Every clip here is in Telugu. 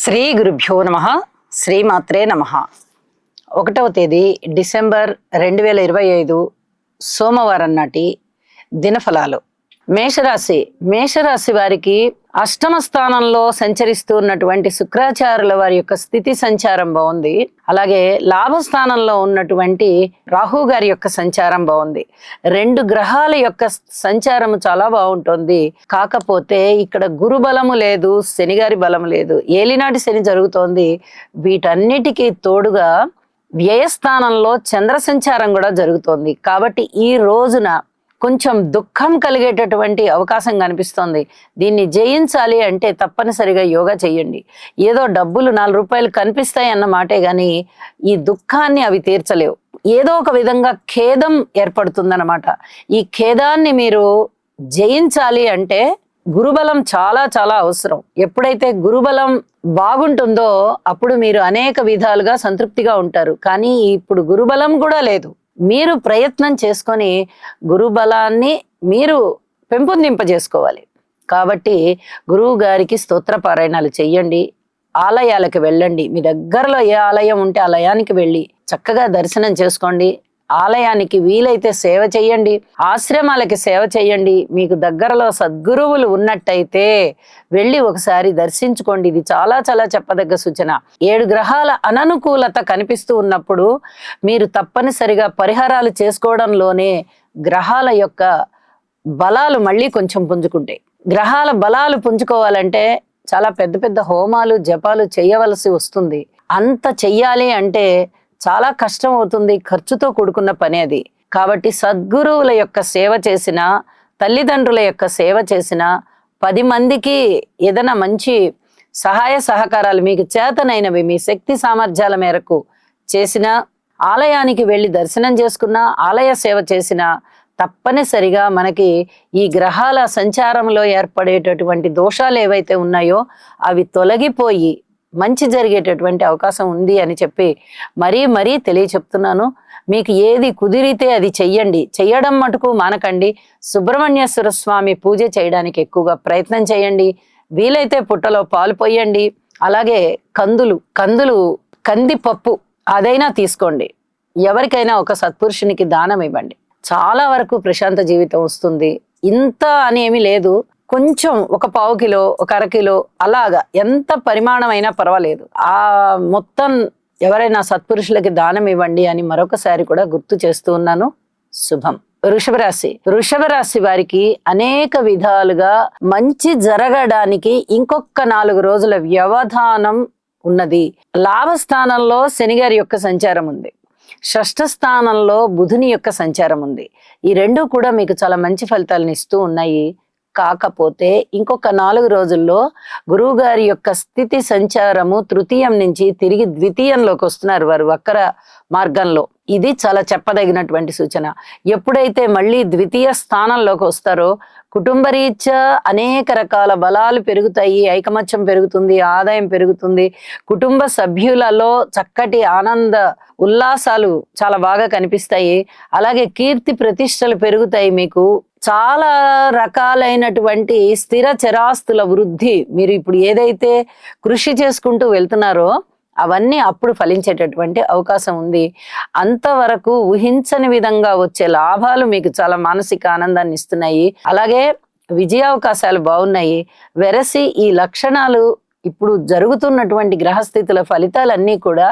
శ్రీ గురుభ్యో నమ. శ్రీమాత్రే నమ. 1వ తేదీ డిసెంబర్ 2025 సోమవారం నాటి దినఫలాలు. మేషరాశి వారికి అష్టమ స్థానంలో సంచరిస్తూ ఉన్నటువంటి శుక్రాచార్యుల వారి యొక్క స్థితి సంచారం బాగుంది. అలాగే లాభస్థానంలో ఉన్నటువంటి రాహు గారి యొక్క సంచారం బాగుంది. 2 గ్రహాల యొక్క సంచారం చాలా బాగుంటుంది. కాకపోతే ఇక్కడ గురు బలము లేదు, శని గారి బలము లేదు, ఏలినాటి శని జరుగుతోంది. వీటన్నిటికీ తోడుగా వ్యయస్థానంలో చంద్ర సంచారం కూడా జరుగుతోంది. కాబట్టి ఈ రోజున కొంచెం దుఃఖం కలిగేటటువంటి అవకాశం కనిపిస్తోంది. దీన్ని జయించాలి అంటే తప్పనిసరిగా యోగా చేయండి. ఏదో డబ్బులు 4 రూపాయలు కనిపిస్తాయి అన్న మాటే గాని ఈ దుఃఖాన్ని అవి తీర్చలేవు. ఏదో ఒక విధంగా ఖేదం ఏర్పడుతుందన్నమాట. ఈ ఖేదాన్ని మీరు జయించాలి అంటే గురుబలం చాలా చాలా అవసరం. ఎప్పుడైతే గురుబలం బాగుంటుందో అప్పుడు మీరు అనేక విధాలుగా సంతృప్తిగా ఉంటారు. కానీ ఇప్పుడు గురుబలం కూడా లేదు. మీరు ప్రయత్నం చేసుకొని గురుబలాన్ని మీరు పెంపొందింపజేసుకోవాలి. కాబట్టి గురువు గారికి స్తోత్ర పారాయణాలు చెయ్యండి. ఆలయాలకు వెళ్ళండి. మీ దగ్గరలో ఏ ఆలయం ఉంటే ఆలయానికి వెళ్ళి చక్కగా దర్శనం చేసుకోండి. ఆలయానికి వీలైతే సేవ చెయ్యండి. ఆశ్రమాలకి సేవ చెయ్యండి. మీకు దగ్గరలో సద్గురువులు ఉన్నట్టయితే వెళ్ళి ఒకసారి దర్శించుకోండి. ఇది చాలా చాలా చెప్పదగ్గ సూచన. 7 గ్రహాల అననుకూలత కనిపిస్తూ ఉన్నప్పుడు మీరు తప్పనిసరిగా పరిహారాలు చేసుకోవడంలోనే గ్రహాల యొక్క బలాలు మళ్ళీ కొంచెం పుంజుకుంటాయి. గ్రహాల బలాలు పుంజుకోవాలంటే చాలా పెద్ద పెద్ద హోమాలు జపాలు చేయవలసి వస్తుంది. అంత చెయ్యాలి అంటే చాలా కష్టం అవుతుంది. ఖర్చుతో కూడుకున్న పని అది. కాబట్టి సద్గురువుల యొక్క సేవ చేసిన, తల్లిదండ్రుల యొక్క సేవ చేసిన, 10 మందికి ఏదైనా మంచి సహాయ సహకారాలు మీకు చేతనైనవి మీ శక్తి సామర్థ్యాల మేరకు చేసిన, ఆలయానికి వెళ్ళి దర్శనం చేసుకున్న, ఆలయ సేవ చేసిన తప్పనిసరిగా మనకి ఈ గ్రహాల సంచారంలో ఏర్పడేటటువంటి దోషాలు ఏవైతే ఉన్నాయో అవి తొలగిపోయి మంచి జరిగేటటువంటి అవకాశం ఉంది అని చెప్పి మరీ తెలియచెప్తున్నాను. మీకు ఏది కుదిరితే అది చెయ్యండి. చెయ్యడం మటుకు మానకండి. సుబ్రహ్మణ్యేశ్వర స్వామి పూజ చేయడానికి ఎక్కువగా ప్రయత్నం చేయండి. వీలైతే పుట్టలో పాలు పోయండి. అలాగే కందిపప్పు అదైనా తీసుకోండి. ఎవరికైనా ఒక సత్పురుషునికి దానం ఇవ్వండి. చాలా వరకు ప్రశాంత జీవితం వస్తుంది. ఇంత అనేమి లేదు. కొంచెం ఒక 1/4 కిలో, ఒక 1/2 కిలో అలాగా ఎంత పరిమాణం అయినా పర్వాలేదు. ఆ మొత్తం ఎవరైనా సత్పురుషులకి దానం ఇవ్వండి అని మరొకసారి కూడా గుర్తు చేస్తూ ఉన్నాను. శుభం. వృషభ రాశి వారికి అనేక విధాలుగా మంచి జరగడానికి ఇంకొక 4 రోజుల వ్యవధానం ఉన్నది. లాభస్థానంలో శని గారి యొక్క సంచారం ఉంది. షష్ఠ స్థానంలో బుధుని యొక్క సంచారం ఉంది. ఈ 2 కూడా మీకు చాలా మంచి ఫలితాలను ఇస్తూ ఉన్నాయి. కాకపోతే ఇంకొక 4 రోజుల్లో గురువు గారి యొక్క స్థితి సంచారము తృతీయం నుంచి తిరిగి ద్వితీయంలోకి వస్తున్నారు. వారు వక్ర మార్గంలో. ఇది చాలా చెప్పదగినటువంటి సూచన. ఎప్పుడైతే మళ్ళీ ద్వితీయ స్థానంలోకి వస్తారో కుటుంబరీత్యా అనేక రకాల బలాలు పెరుగుతాయి. ఐకమత్యం పెరుగుతుంది, ఆదాయం పెరుగుతుంది. కుటుంబ సభ్యులలో చక్కటి ఆనంద ఉల్లాసాలు చాలా బాగా కనిపిస్తాయి. అలాగే కీర్తి ప్రతిష్టలు పెరుగుతాయి. మీకు చాలా రకాలైనటువంటి స్థిర చరాస్తుల వృద్ధి, మీరు ఇప్పుడు ఏదైతే కృషి చేసుకుంటూ వెళ్తున్నారో అవన్నీ అప్పుడు ఫలించేటటువంటి అవకాశం ఉంది. అంతవరకు ఊహించని విధంగా వచ్చే లాభాలు మీకు చాలా మానసిక ఆనందాన్ని ఇస్తున్నాయి. అలాగే విజయావకాశాలు బాగున్నాయి. వెరసి ఈ లక్షణాలు ఇప్పుడు జరుగుతున్నటువంటి గ్రహస్థితుల ఫలితాలన్నీ కూడా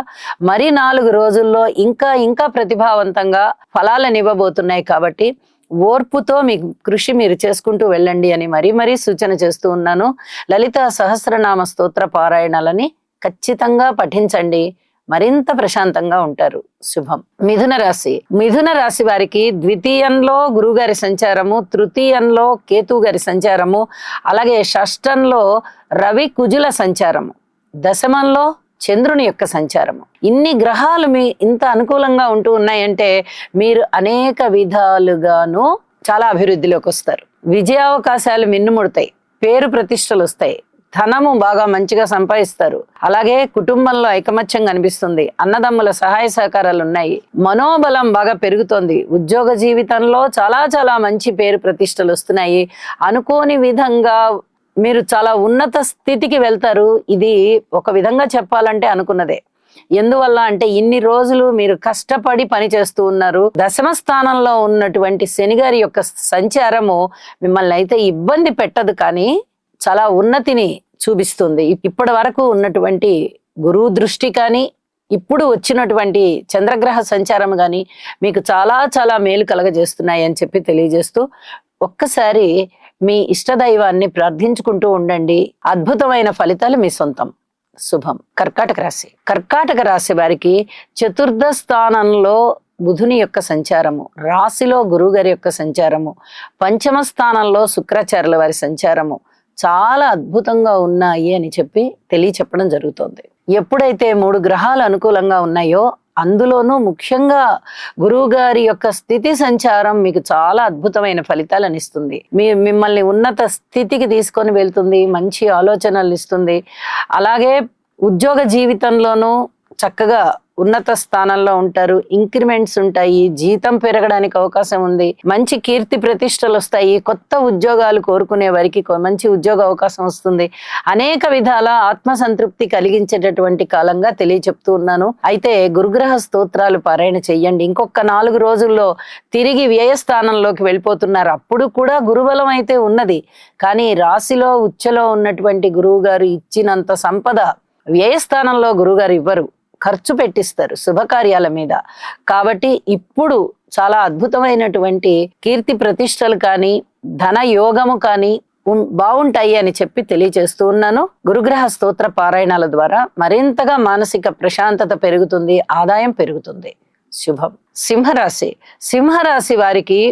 మరి 4 రోజుల్లో ఇంకా ప్రతిభావంతంగా ఫలాలను ఇవ్వబోతున్నాయి. కాబట్టి ఓర్పుతో మీ కృషి మీరు చేసుకుంటూ వెళ్ళండి అని మరీ సూచన చేస్తూ ఉన్నాను. లలిత సహస్రనామ స్తోత్ర పారాయణాలని ఖచ్చితంగా పఠించండి. మరింత ప్రశాంతంగా ఉంటారు. శుభం. మిథున రాశి వారికి ద్వితీయంలో గురువుగారి సంచారము, తృతీయంలో కేతు గారి సంచారము, అలాగే షష్టంలో రవి కుజుల సంచారము, దశమంలో చంద్రుని యొక్క సంచారము. ఇన్ని గ్రహాలు మీ ఇంత అనుకూలంగా ఉంటూ ఉన్నాయంటే మీరు అనేక విధాలుగాను చాలా అభివృద్ధిలోకి వస్తారు. విజయావకాశాలు మిన్నుముడతాయి. పేరు ప్రతిష్టలు వస్తాయి. ధనము బాగా మంచిగా సంపాదిస్తారు. అలాగే కుటుంబంలో ఐకమత్యం కనిపిస్తుంది. అన్నదమ్ముల సహాయ సహకారాలు ఉన్నాయి. మనోబలం బాగా పెరుగుతోంది. ఉద్యోగ జీవితంలో చాలా చాలా మంచి పేరు ప్రతిష్టలు వస్తున్నాయి. అనుకోని విధంగా మీరు చాలా ఉన్నత స్థితికి వెళ్తారు. ఇది ఒక విధంగా చెప్పాలంటే అనుకున్నదే. ఎందువల్ల అంటే ఇన్ని రోజులు మీరు కష్టపడి పని చేస్తూ ఉన్నారు. దశమ స్థానంలో ఉన్నటువంటి శని గారి యొక్క సంచారము మిమ్మల్ని అయితే ఇబ్బంది పెట్టదు, కానీ చాలా ఉన్నతిని చూపిస్తుంది. ఇప్పటి వరకు ఉన్నటువంటి గురువు దృష్టి కానీ, ఇప్పుడు వచ్చినటువంటి చంద్రగ్రహ సంచారం కానీ మీకు చాలా చాలా మేలు కలగజేస్తున్నాయి అని చెప్పి తెలియజేస్తూ, ఒక్కసారి మీ ఇష్టదైవాన్ని ప్రార్థించుకుంటూ ఉండండి. అద్భుతమైన ఫలితాలు మీ సొంతం. శుభం. కర్కాటక రాశి. కర్కాటక రాశి వారికి చతుర్థ స్థానంలో బుధుని యొక్క సంచారము, రాశిలో గురువు గారి యొక్క సంచారము, పంచమ స్థానంలో శుక్రాచార్యుల వారి సంచారము చాలా అద్భుతంగా ఉన్నాయి అని చెప్పి తెలియచెప్పడం జరుగుతోంది. ఎప్పుడైతే 3 గ్రహాలు అనుకూలంగా ఉన్నాయో, అందులోనూ ముఖ్యంగా గురువు గారి యొక్క స్థితి సంచారం మీకు చాలా అద్భుతమైన ఫలితాలను ఇస్తుంది. మిమ్మల్ని ఉన్నత స్థితికి తీసుకొని వెళ్తుంది, మంచి ఆలోచనలు ఇస్తుంది. అలాగే ఉద్యోగ జీవితంలోనూ చక్కగా ఉన్నత స్థానంలో ఉంటారు. ఇంక్రిమెంట్స్ ఉంటాయి, జీతం పెరగడానికి అవకాశం ఉంది, మంచి కీర్తి ప్రతిష్టలు వస్తాయి, కొత్త ఉద్యోగాలు కోరుకునే వారికి మంచి ఉద్యోగ అవకాశం వస్తుంది. అనేక విధాల ఆత్మసంతృప్తి కలిగించేటటువంటి కాలంగా తెలియచెప్తూ ఉన్నాను. అయితే గురుగ్రహ స్తోత్రాలు పారాయణ చెయ్యండి. ఇంకొక 4 రోజుల్లో తిరిగి వ్యయస్థానంలోకి వెళ్ళిపోతున్నారు. అప్పుడు కూడా గురుబలం అయితే ఉన్నది, కానీ రాశిలో ఉచ్చలో ఉన్నటువంటి గురువు గారు ఇచ్చినంత సంపద వ్యయస్థానంలో గురువుగారు ఇవ్వరు, ఖర్చు పెట్టిస్తారు శుభకార్యాల మీద. కాబట్టి ఇప్పుడు చాలా అద్భుతమైనటువంటి కీర్తి ప్రతిష్టలు కానీ, ధన యోగము కానీ బాగుంటాయి అని చెప్పి తెలియజేస్తూ ఉన్నాను. గురుగ్రహ స్తోత్ర పారాయణాల ద్వారా మరింతగా మానసిక ప్రశాంతత పెరుగుతుంది, ఆదాయం పెరుగుతుంది. శుభం. సింహరాశి. సింహరాశి వారికి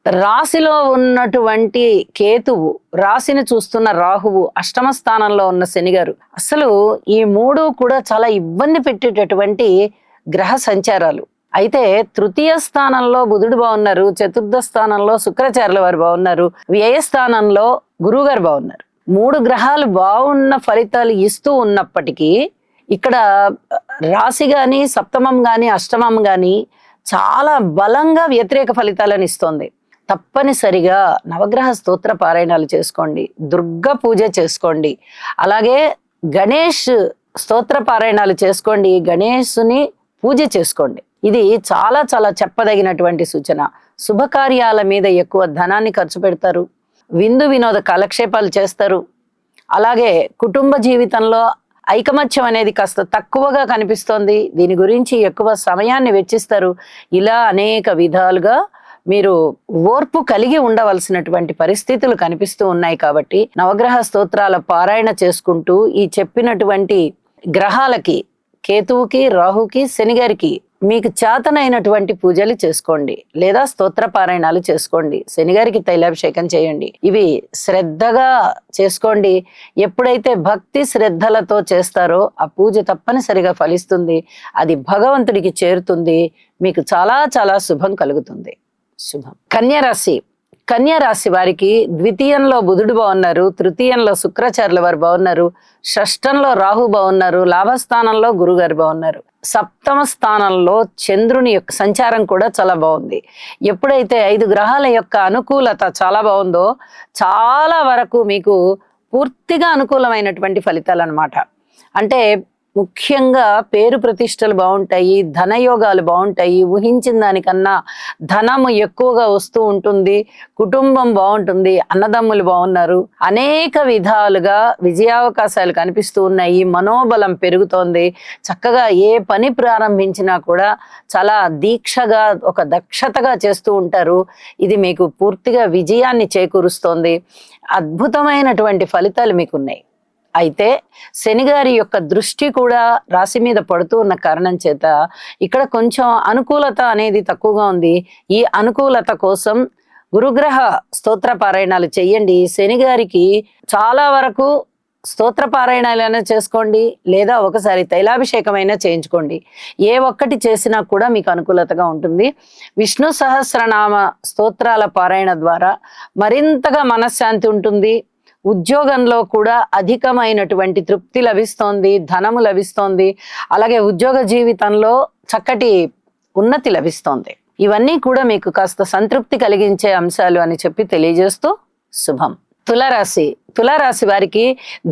రాశిలో ఉన్నటువంటి కేతువు, రాశిని చూస్తున్న రాహువు, అష్టమ స్థానంలో ఉన్న శనిగారు, అసలు ఈ 3 కూడా చాలా ఇబ్బంది పెట్టేటటువంటి గ్రహ సంచారాలు. అయితే తృతీయ స్థానంలో బుధుడు బాగున్నారు, చతుర్థ స్థానంలో శుక్రాచార్యుల వారు బాగున్నారు, వ్యయస్థానంలో గురువు గారు బాగున్నారు. 3 గ్రహాలు బాగున్న ఫలితాలు ఇస్తూ ఉన్నప్పటికీ ఇక్కడ రాశి గాని, సప్తమం గాని, అష్టమం గాని చాలా బలంగా వ్యతిరేక ఫలితాలను ఇస్తోంది. తప్పనిసరిగా నవగ్రహ స్తోత్ర పారాయణాలు చేసుకోండి, దుర్గా పూజ చేసుకోండి, అలాగే గణేష్ స్తోత్ర పారాయణాలు చేసుకోండి, గణేశుని పూజ చేసుకోండి. ఇది చాలా చాలా చెప్పదగినటువంటి సూచన. శుభకార్యాల మీద ఎక్కువ ధనాన్ని ఖర్చు పెడతారు, విందు వినోద కాలక్షేపాలు చేస్తారు, అలాగే కుటుంబ జీవితంలో ఐకమత్యం అనేది కాస్త తక్కువగా కనిపిస్తోంది, దీని గురించి ఎక్కువ సమయాన్ని వెచ్చిస్తారు. ఇలా అనేక విధాలుగా మీరు ఓర్పు కలిగి ఉండవలసినటువంటి పరిస్థితులు కనిపిస్తూ ఉన్నాయి. కాబట్టి నవగ్రహ స్తోత్రాల పారాయణ చేసుకుంటూ ఈ చెప్పినటువంటి గ్రహాలకి, కేతువుకి, రాహుకి, శనిగారికి మీకు చేతనైనటువంటి పూజలు చేసుకోండి, లేదా స్తోత్ర పారాయణాలు చేసుకోండి. శనిగారికి తైలాభిషేకం చేయండి. ఇవి శ్రద్ధగా చేసుకోండి. ఎప్పుడైతే భక్తి శ్రద్ధలతో చేస్తారో ఆ పూజ తప్పనిసరిగా ఫలిస్తుంది, అది భగవంతుడికి చేరుతుంది, మీకు చాలా చాలా శుభం కలుగుతుంది. శుభం. కన్యారాశి. కన్యారాశి వారికి ద్వితీయంలో బుధుడు బాగున్నారు, తృతీయంలో శుక్రాచార్యుల వారు బాగున్నారు, షష్టంలో రాహు బాగున్నారు, లాభస్థానంలో గురుగారు బాగున్నారు, సప్తమ స్థానంలో చంద్రుని యొక్క సంచారం కూడా చాలా బాగుంది. ఎప్పుడైతే 5 గ్రహాల యొక్క అనుకూలత చాలా బాగుందో, చాలా వరకు మీకు పూర్తిగా అనుకూలమైనటువంటి ఫలితాలు అన్నమాట. అంటే ముఖ్యంగా పేరు ప్రతిష్టలు బాగుంటాయి, ధనయోగాలు బాగుంటాయి, ఊహించిన దానికన్నా ధనము ఎక్కువగా వస్తూ ఉంటుంది, కుటుంబం బాగుంటుంది, అన్నదమ్ములు బాగున్నారు, అనేక విధాలుగా విజయావకాశాలు కనిపిస్తూ ఉన్నాయి, మనోబలం పెరుగుతోంది. చక్కగా ఏ పని ప్రారంభించినా కూడా చాలా దీక్షగా, ఒక దక్షతగా చేస్తూ ఉంటారు. ఇది మీకు పూర్తిగా విజయాన్ని చేకూరుస్తోంది. అద్భుతమైనటువంటి ఫలితాలు మీకున్నాయి. అయితే శనిగారి యొక్క దృష్టి కూడా రాశి మీద పడుతూ ఉన్న కారణం చేత ఇక్కడ కొంచెం అనుకూలత అనేది తక్కువగా ఉంది. ఈ అనుకూలత కోసం గురుగ్రహ స్తోత్ర పారాయణాలు చెయ్యండి. శనిగారికి చాలా వరకు స్తోత్ర పారాయణాలైనా చేసుకోండి, లేదా ఒకసారి తైలాభిషేకమైనా చేయించుకోండి. ఏ ఒక్కటి చేసినా కూడా మీకు అనుకూలతగా ఉంటుంది. విష్ణు సహస్రనామ స్తోత్రాల పారాయణ ద్వారా మరింతగా మనశ్శాంతి ఉంటుంది. ఉద్యోగంలో కూడా అధికమైనటువంటి తృప్తి లభిస్తోంది, ధనము లభిస్తోంది, అలాగే ఉద్యోగ జీవితంలో చక్కటి ఉన్నతి లభిస్తోంది. ఇవన్నీ కూడా మీకు కాస్త సంతృప్తి కలిగించే అంశాలు అని చెప్పి తెలియజేస్తూ శుభం. తులారాశి. తులారాశి వారికి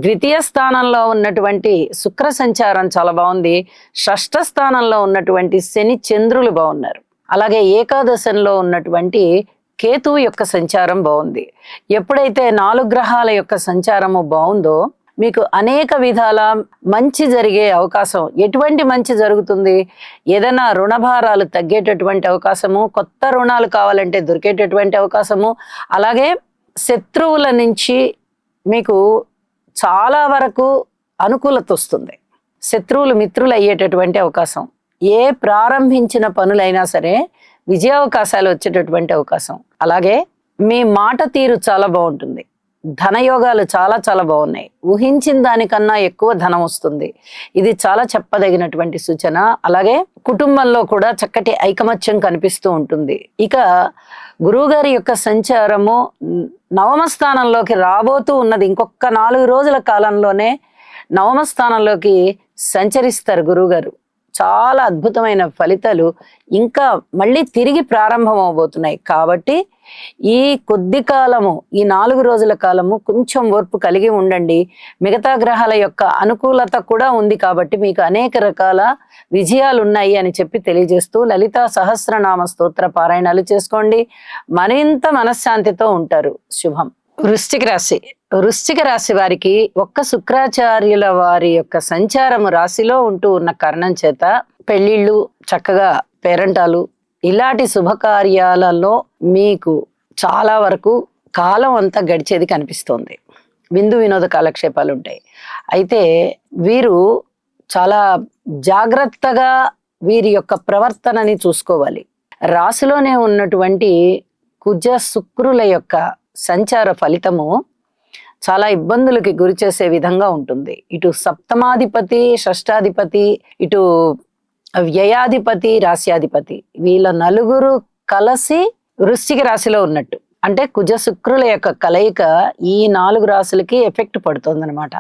ద్వితీయ స్థానంలో ఉన్నటువంటి శుక్ర సంచారం చాలా బాగుంది. షష్ఠ స్థానంలో ఉన్నటువంటి శని చంద్రులు బాగున్నారు. అలాగే ఏకాదశంలో ఉన్నటువంటి కేతువు యొక్క సంచారం బాగుంది. ఎప్పుడైతే 4 గ్రహాల యొక్క సంచారము బాగుందో మీకు అనేక విధాల మంచి జరిగే అవకాశం. ఎటువంటి మంచి జరుగుతుంది? ఏదైనా రుణభారాలు తగ్గేటటువంటి అవకాశము, కొత్త రుణాలు కావాలంటే దొరికేటటువంటి అవకాశము, అలాగే శత్రువుల నుంచి మీకు చాలా వరకు అనుకూలత వస్తుంది. శత్రువులు మిత్రులు అయ్యేటటువంటి అవకాశం. ఏ ప్రారంభించిన పనులైనా సరే విజయావకాశాలు వచ్చేటటువంటి అవకాశం. అలాగే మీ మాట తీరు చాలా బాగుంటుంది. ధనయోగాలు చాలా చాలా బాగున్నాయి. ఊహించిన దానికన్నా ఎక్కువ ధనం వస్తుంది. ఇది చాలా చెప్పదగినటువంటి సూచన. అలాగే కుటుంబంలో కూడా చక్కటి ఐకమత్యం కనిపిస్తూ ఉంటుంది. ఇక గురువుగారి యొక్క సంచారము 9వ స్థానంలోకి రాబోతూ ఉన్నది. ఇంకొక 4 రోజుల కాలంలోనే 9వ స్థానంలోకి సంచరిస్తారు గురువుగారు. చాలా అద్భుతమైన ఫలితాలు ఇంకా మళ్ళీ తిరిగి ప్రారంభం అవబోతున్నాయి. కాబట్టి ఈ కొద్ది కాలము, ఈ 4 రోజుల కాలము కొంచెం ఓర్పు కలిగి ఉండండి. మిగతా గ్రహాల యొక్క అనుకూలత కూడా ఉంది కాబట్టి మీకు అనేక రకాల విజయాలు ఉన్నాయి అని చెప్పి తెలియజేస్తూ లలితా సహస్రనామ స్తోత్ర పారాయణాలు చేసుకోండి. మరింత మనశ్శాంతితో ఉంటారు. శుభం. వృశ్చిక రాశి. వృశ్చిక రాశి వారికి ఒక్క శుక్రాచార్యుల వారి యొక్క సంచారము రాశిలో ఉంటూ ఉన్న కారణం చేత పెళ్లిళ్ళు, చక్కగా పేరంటాలు, ఇలాంటి శుభకార్యాలలో మీకు చాలా వరకు కాలం అంతా గడిచేది కనిపిస్తోంది. విందు వినోద కాలక్షేపాలు ఉంటాయి. అయితే వీరు చాలా జాగ్రత్తగా వీరి యొక్క ప్రవర్తనని చూసుకోవాలి. రాశిలోనే ఉన్నటువంటి కుజ శుక్రుల యొక్క సంచార ఫలితము చాలా ఇబ్బందులకి గురి చేసే విధంగా ఉంటుంది. ఇటు సప్తమాధిపతి, షష్టాధిపతి, ఇటు వ్యయాధిపతి, రాశ్యాధిపతి, వీళ్ళ నలుగురు కలిసి వృశ్చిక రాశిలో ఉన్నట్టు. అంటే కుజ శుక్రుల యొక్క కలయిక ఈ 4 రాశులకి ఎఫెక్ట్ పడుతుంది అనమాట.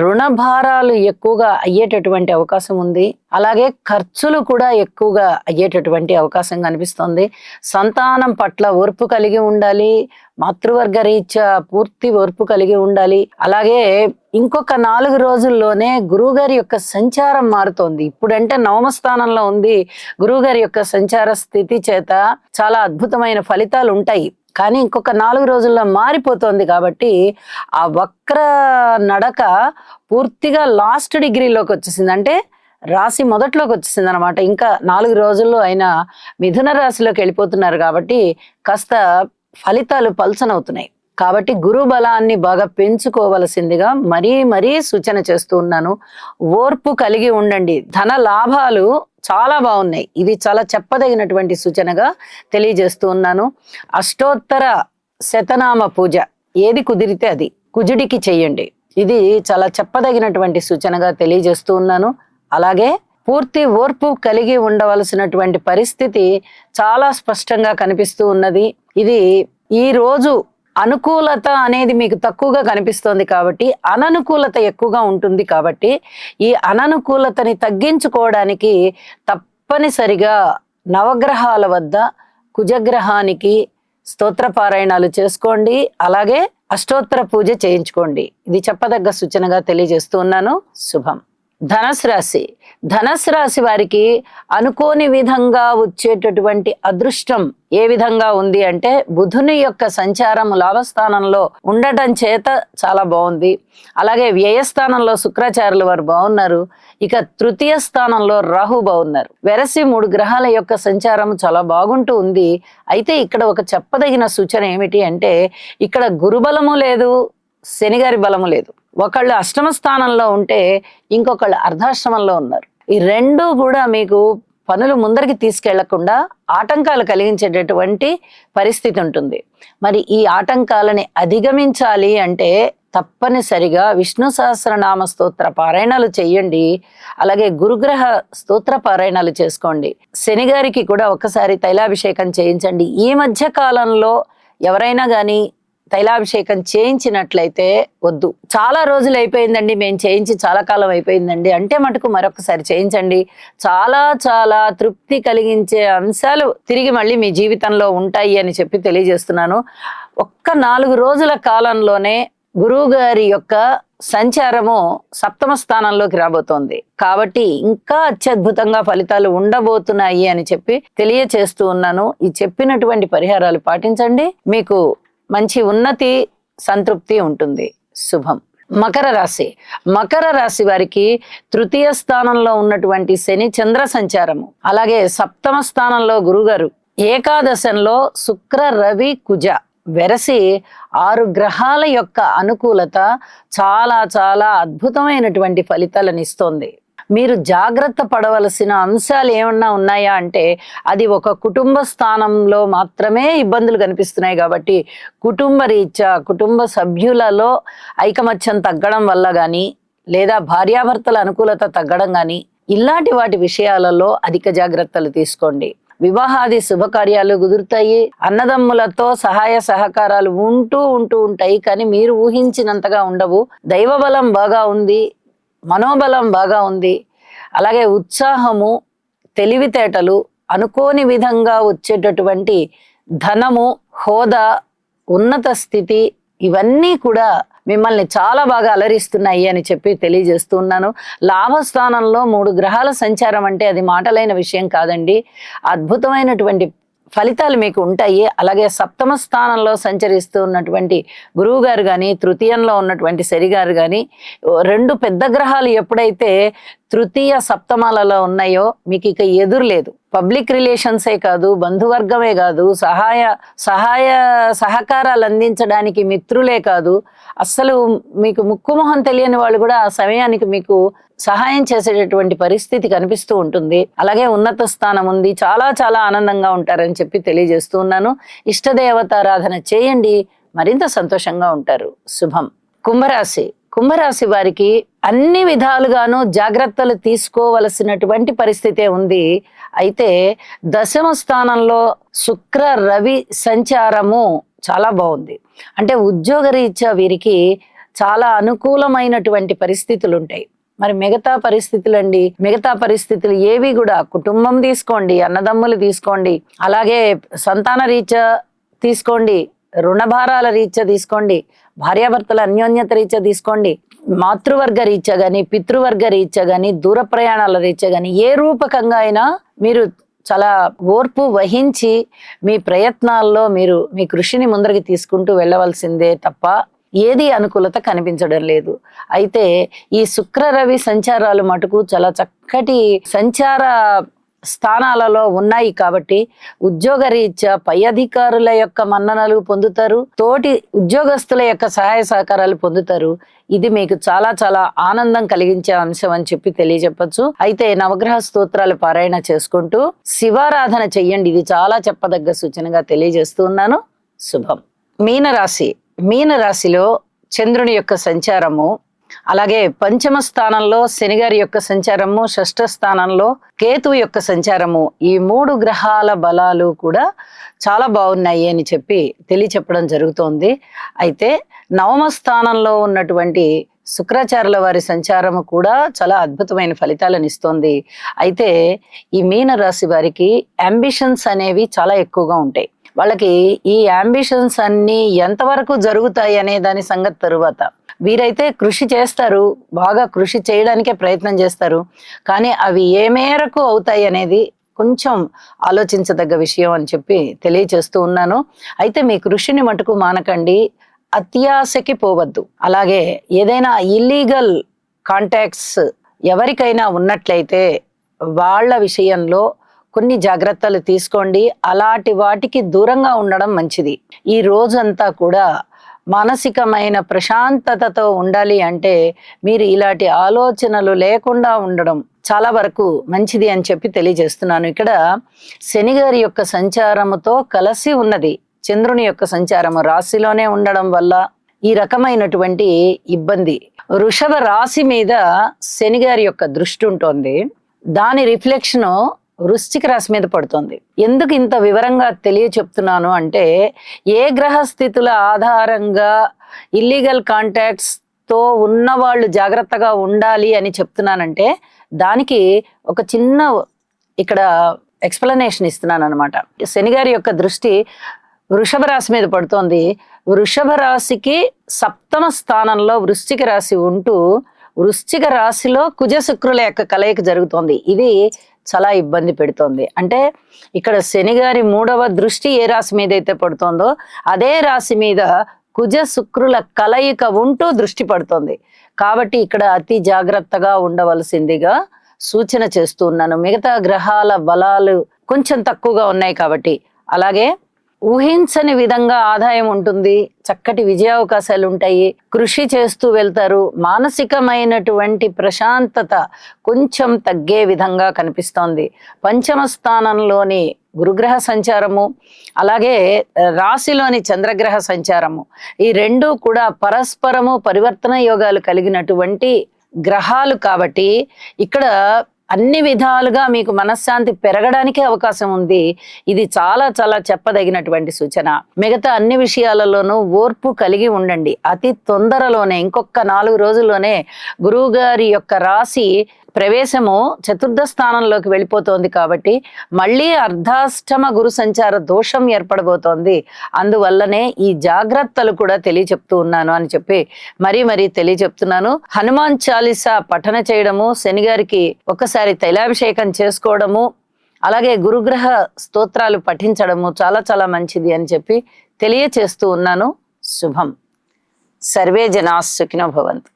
రుణభారాలు ఎక్కువగా అయ్యేటటువంటి అవకాశం ఉంది. అలాగే ఖర్చులు కూడా ఎక్కువగా అయ్యేటటువంటి అవకాశం కనిపిస్తుంది. సంతానం పట్ల ఓర్పు కలిగి ఉండాలి. మాతృవర్గ రీత్యా పూర్తి ఓర్పు కలిగి ఉండాలి. అలాగే ఇంకొక 4 రోజుల్లోనే గురువుగారి యొక్క సంచారం మారుతోంది. ఇప్పుడంటే 9వ స్థానంలో ఉంది. గురువుగారి యొక్క సంచార స్థితి చేత చాలా అద్భుతమైన ఫలితాలు ఉంటాయి. కానీ ఇంకొక 4 రోజుల్లో మారిపోతుంది. కాబట్టి ఆ వక్ర నడక పూర్తిగా లాస్ట్ డిగ్రీలోకి వచ్చేసింది. అంటే రాశి మొదట్లోకి వచ్చేసింది అనమాట. ఇంకా 4 రోజుల్లో అయినా మిథున రాశిలోకి వెళ్ళిపోతున్నారు. కాబట్టి కాస్త ఫలితాలు పల్చనవుతున్నాయి. కాబట్టి గురు బలాన్ని బాగా పెంచుకోవలసిందిగా మరీ సూచన చేస్తూ ఉన్నాను. ఓర్పు కలిగి ఉండండి. ధన లాభాలు చాలా బాగున్నాయి. ఇది చాలా చెప్పదగినటువంటి సూచనగా తెలియజేస్తూ ఉన్నాను. అష్టోత్తర శతనామ పూజ ఏది కుదిరితే అది కుజుడికి చెయ్యండి. ఇది చాలా చెప్పదగినటువంటి సూచనగా తెలియజేస్తూ ఉన్నాను. అలాగే పూర్తి ఓర్పు కలిగి ఉండవలసినటువంటి పరిస్థితి చాలా స్పష్టంగా కనిపిస్తూ ఉన్నది. ఇది ఈ రోజు అనుకూలత అనేది మీకు తక్కువగా కనిపిస్తోంది కాబట్టి అననుకూలత ఎక్కువగా ఉంటుంది. కాబట్టి ఈ అననుకూలతని తగ్గించుకోవడానికి తప్పనిసరిగా నవగ్రహాల వద్ద కుజగ్రహానికి స్తోత్ర పారాయణాలు చేసుకోండి. అలాగే అష్టోత్తర పూజ చేయించుకోండి. ఇది చెప్పదగ్గ సూచనగా తెలియజేస్తూ ఉన్నాను. శుభం. ధనస్సు రాశి. ధనస్సు రాశి వారికి అనుకోని విధంగా వచ్చేటటువంటి అదృష్టం ఏ విధంగా ఉంది అంటే బుధుని యొక్క సంచారం లాభస్థానంలో ఉండటం చేత చాలా బాగుంది. అలాగే వ్యయస్థానంలో శుక్రాచార్యుల వారు బాగున్నారు. ఇక తృతీయ స్థానంలో రాహు బాగున్నారు. వెరసి 3 గ్రహాల యొక్క సంచారం చాలా బాగుంటూ ఉంది. అయితే ఇక్కడ ఒక చెప్పదగిన సూచన ఏమిటి అంటే ఇక్కడ గురుబలము లేదు, శనిగారి బలము లేదు. ఒకళ్ళు అష్టమ స్థానంలో ఉంటే ఇంకొకళ్ళు అర్ధాష్టమంలో ఉన్నారు. ఈ రెండు కూడా మీకు పనులు ముందరికి తీసుకెళ్లకుండా ఆటంకాలు కలిగించేటటువంటి పరిస్థితి ఉంటుంది. మరి ఈ ఆటంకాలని అధిగమించాలి అంటే తప్పనిసరిగా విష్ణు సహస్రనామ స్తోత్ర పారాయణాలు చెయ్యండి. అలాగే గురుగ్రహ స్తోత్ర పారాయణాలు చేసుకోండి. శనిగారికి కూడా ఒకసారి తైలాభిషేకం చేయించండి. ఈ మధ్య కాలంలో ఎవరైనా కానీ తైలాభిషేకం చేయించినట్లయితే వద్దు, చాలా రోజులు అయిపోయిందండి మేము చేయించి చాలా కాలం అయిపోయిందండి అంటే మటుకు మరొకసారి చేయించండి. చాలా చాలా తృప్తి కలిగించే అంశాలు తిరిగి మళ్ళీ మీ జీవితంలో ఉంటాయి అని చెప్పి తెలియజేస్తున్నాను. ఒక్క 4 రోజుల కాలంలోనే గురువు గారి యొక్క సంచారము సప్తమ స్థానంలోకి రాబోతోంది. కాబట్టి ఇంకా అత్యద్భుతంగా ఫలితాలు ఉండబోతున్నాయి అని చెప్పి తెలియచేస్తూ ఉన్నాను. ఈ చెప్పినటువంటి పరిహారాలు పాటించండి, మీకు మంచి ఉన్నతి, సంతృప్తి ఉంటుంది. శుభం. మకర రాశి. మకర రాశి వారికి తృతీయ స్థానంలో ఉన్నటువంటి శని చంద్ర సంచారము, అలాగే సప్తమ స్థానంలో గురుగారు, ఏకాదశంలో శుక్ర రవి కుజ వెరసి 6 గ్రహాల యొక్క అనుకూలత చాలా చాలా అద్భుతమైనటువంటి ఫలితాలను ఇస్తోంది. మీరు జాగ్రత్త పడవలసిన అంశాలు ఏమన్నా ఉన్నాయా అంటే అది ఒక కుటుంబ స్థానంలో మాత్రమే ఇబ్బందులు కనిపిస్తున్నాయి. కాబట్టి కుటుంబ రీత్యా కుటుంబ సభ్యులలో ఐకమత్యం తగ్గడం వల్ల కానీ, లేదా భార్యాభర్తల అనుకూలత తగ్గడం కానీ, ఇలాంటి వాటి విషయాలలో అధిక జాగ్రత్తలు తీసుకోండి. వివాహాది శుభకార్యాలు కుదురుతాయి. అన్నదమ్ములతో సహాయ సహకారాలు ఉంటూ ఉంటాయి, కానీ మీరు ఊహించినంతగా ఉండవు. దైవబలం బాగా ఉంది, మనోబలం బాగా ఉంది, అలాగే ఉత్సాహము, తెలివితేటలు, అనుకోని విధంగా వచ్చేటటువంటి ధనము, హోదా, ఉన్నత స్థితి, ఇవన్నీ కూడా మిమ్మల్ని చాలా బాగా అలరిస్తున్నాయి అని చెప్పి తెలియజేస్తున్నాను. లాభస్థానంలో 3 గ్రహాల సంచారం అంటే అది మాటలైన విషయం కాదండి. అద్భుతమైనటువంటి ఫలితాలు మీకు ఉంటాయి. అలాగే సప్తమ స్థానంలో సంచరిస్తూ ఉన్నటువంటి గురువు గారు కానీ, తృతీయంలో ఉన్నటువంటి శని గారు కానీ, 2 పెద్ద గ్రహాలు ఎప్పుడైతే తృతీయ సప్తమాలలో ఉన్నాయో మీకు ఇక ఎదురు లేదు. పబ్లిక్ రిలేషన్సే కాదు, బంధువర్గమే కాదు, సహకారాలు అందించడానికి మిత్రులే కాదు, అస్సలు మీకు ముక్కుమొహం తెలియని వాళ్ళు కూడా ఆ సమయానికి మీకు సహాయం చేసేటటువంటి పరిస్థితి కనిపిస్తూ ఉంటుంది. అలాగే ఉన్నత స్థానం ఉంది, చాలా చాలా ఆనందంగా ఉంటారని చెప్పి తెలియజేస్తూ ఉన్నాను. ఇష్టదేవతారాధన చేయండి, మరింత సంతోషంగా ఉంటారు. శుభం. కుంభరాశి. కుంభరాశి వారికి అన్ని విధాలుగాను జాగ్రత్తలు తీసుకోవలసినటువంటి పరిస్థితే ఉంది. అయితే దశమ స్థానంలో శుక్ర రవి సంచారము చాలా బాగుంది. అంటే ఉద్యోగరీత్యా వీరికి చాలా అనుకూలమైనటువంటి పరిస్థితులు ఉంటాయి. మరి మిగతా పరిస్థితులు ఏవి కూడా, కుటుంబం తీసుకోండి, అన్నదమ్ములు తీసుకోండి, అలాగే సంతాన రీత్యా తీసుకోండి, రుణభారాల రీత్యా తీసుకోండి, భార్యాభర్తల అన్యోన్యత రీత్యా తీసుకోండి, మాతృవర్గ రీత్యా గాని, పితృవర్గ రీత్యా గాని, దూర ప్రయాణాల రీత్యా గాని, ఏ రూపకంగా అయినా మీరు చాలా ఓర్పు వహించి మీ ప్రయత్నాల్లో మీరు మీ కృషిని ముందరికి తీసుకుంటూ వెళ్ళవలసిందే తప్ప ఏది అనుకూలత కనిపించడం లేదు. అయితే ఈ శుక్ర రవి సంచారాలు మటుకు చాలా చక్కటి సంచార స్థానాలలో ఉన్నాయి. కాబట్టి ఉద్యోగ రీత్యా పై అధికారుల యొక్క మన్ననలు పొందుతారు, తోటి ఉద్యోగస్తుల యొక్క సహాయ సహకారాలు పొందుతారు. ఇది మీకు చాలా చాలా ఆనందం కలిగించే అంశం అని చెప్పి తెలియజెప్పచ్చు. అయితే నవగ్రహ స్తోత్రాలు పారాయణ చేసుకుంటూ శివారాధన చెయ్యండి. ఇది చాలా చెప్పదగ్గ సూచనగా తెలియజేస్తూ ఉన్నాను. శుభం. మీనరాశి. మీనరాశిలో చంద్రుని యొక్క సంచారము, అలాగే పంచమ స్థానంలో శనిగారి యొక్క సంచారము, షష్ఠ స్థానంలో కేతువు యొక్క సంచారము, ఈ 3 గ్రహాల బలాలు కూడా చాలా బాగున్నాయి అని చెప్పి తెలియచెప్పడం జరుగుతోంది. అయితే నవమ స్థానంలో ఉన్నటువంటి శుక్రాచార్యుల వారి సంచారము కూడా చాలా అద్భుతమైన ఫలితాలను ఇస్తోంది. అయితే ఈ మీన రాశి వారికి అంబిషన్స్ అనేవి చాలా ఎక్కువగా ఉంటాయి. వాళ్ళకి ఈ అంబిషన్స్ అన్ని ఎంతవరకు జరుగుతాయి అనే దాని సంగతి తరువాత. వీరైతే కృషి చేస్తారు, బాగా కృషి చేయడానికే ప్రయత్నం చేస్తారు, కానీ అవి ఏ మేరకు అవుతాయి అనేది కొంచెం ఆలోచించదగ్గ విషయం అని చెప్పి తెలియచేస్తూ ఉన్నాను. అయితే మీ కృషిని మటుకు మానకండి, అత్యాశకి పోవద్దు. అలాగే ఏదైనా ఇల్లీగల్ కాంటాక్ట్స్ ఎవరికైనా ఉన్నట్లయితే వాళ్ళ విషయంలో కొన్ని జాగ్రత్తలు తీసుకోండి. అలాంటి వాటికి దూరంగా ఉండడం మంచిది. ఈ రోజంతా కూడా మానసికమైన ప్రశాంతతతో ఉండాలి అంటే మీరు ఇలాంటి ఆలోచనలు లేకుండా ఉండడం చాలా వరకు మంచిది అని చెప్పి తెలియజేస్తున్నాను. ఇక్కడ శని గారి యొక్క సంచారముతో కలిసి ఉన్నది చంద్రుని యొక్క సంచారము రాశిలోనే ఉండడం వల్ల ఈ రకమైనటువంటి ఇబ్బంది. వృషభ రాశి మీద శని గారి యొక్క దృష్టి ఉంటుంది, దాని రిఫ్లెక్షన్ వృశ్చిక రాశి మీద పడుతుంది. ఎందుకు ఇంత వివరంగా చెప్తున్నాను అంటే ఏ గ్రహ స్థితుల ఆధారంగా ఇల్లీగల్ కాంటాక్ట్స్ తో ఉన్న వాళ్ళు జాగ్రత్తగా ఉండాలి అని చెప్తున్నానంటే దానికి ఒక చిన్న ఇక్కడ ఎక్స్ప్లెనేషన్ ఇస్తున్నాను అనమాట. శని గారి యొక్క దృష్టి వృషభ రాశి మీద పడుతోంది. వృషభ రాశికి సప్తమ స్థానంలో వృశ్చిక రాశి ఉంటూ వృశ్చిక రాశిలో కుజ శుక్రుల యొక్క కలయిక జరుగుతోంది. ఇది చాలా ఇబ్బంది పెడుతోంది. అంటే ఇక్కడ శని గారి 3వ దృష్టి ఏ రాశి మీద అయితే పడుతోందో అదే రాశి మీద కుజ శుక్రుల కలయిక ఉంటూ దృష్టి పడుతోంది. కాబట్టి ఇక్కడ అతి జాగ్రత్తగా ఉండవలసిందిగా సూచన చేస్తూ ఉన్నాను. మిగతా గ్రహాల బలాలు కొంచెం తక్కువగా ఉన్నాయి కాబట్టి. అలాగే ఊహించని విధంగా ఆదాయం ఉంటుంది, చక్కటి విజయావకాశాలు ఉంటాయి, కృషి చేస్తూ వెళ్తారు. మానసికమైనటువంటి ప్రశాంతత కొంచెం తగ్గే విధంగా కనిపిస్తోంది. పంచమ స్థానంలోని గురుగ్రహ సంచారము, అలాగే రాశిలోని చంద్రగ్రహ సంచారము, ఈ రెండు కూడా పరస్పరము పరివర్తన యోగాలు కలిగినటువంటి గ్రహాలు. కాబట్టి ఇక్కడ అన్ని విధాలుగా మీకు మనశ్శాంతి పెరగడానికే అవకాశం ఉంది. ఇది చాలా చాలా చెప్పదగినటువంటి సూచన. మిగతా అన్ని విషయాలలోనూ ఓర్పు కలిగి ఉండండి. అతి తొందరలోనే ఇంకొక 4 రోజుల్లోనే గురువు గారి యొక్క రాశి ప్రవేశము చతుర్థ స్థానంలోకి వెళ్ళిపోతోంది. కాబట్టి మళ్ళీ అర్ధాష్టమ గురు సంచార దోషం ఏర్పడబోతోంది. అందువల్లనే ఈ జాగ్రత్తలు కూడా తెలియచెప్తూ ఉన్నాను అని చెప్పి మరీ తెలియచెప్తున్నాను. హనుమాన్ చాలీసా పఠన చేయడము, శని గారికి ఒక్కసారి తైలాభిషేకం చేసుకోవడము, అలాగే గురుగ్రహ స్తోత్రాలు పఠించడము చాలా చాలా మంచిది అని చెప్పి తెలియచేస్తూ ఉన్నాను. శుభం. సర్వే జనా సుఖినో భవంతు.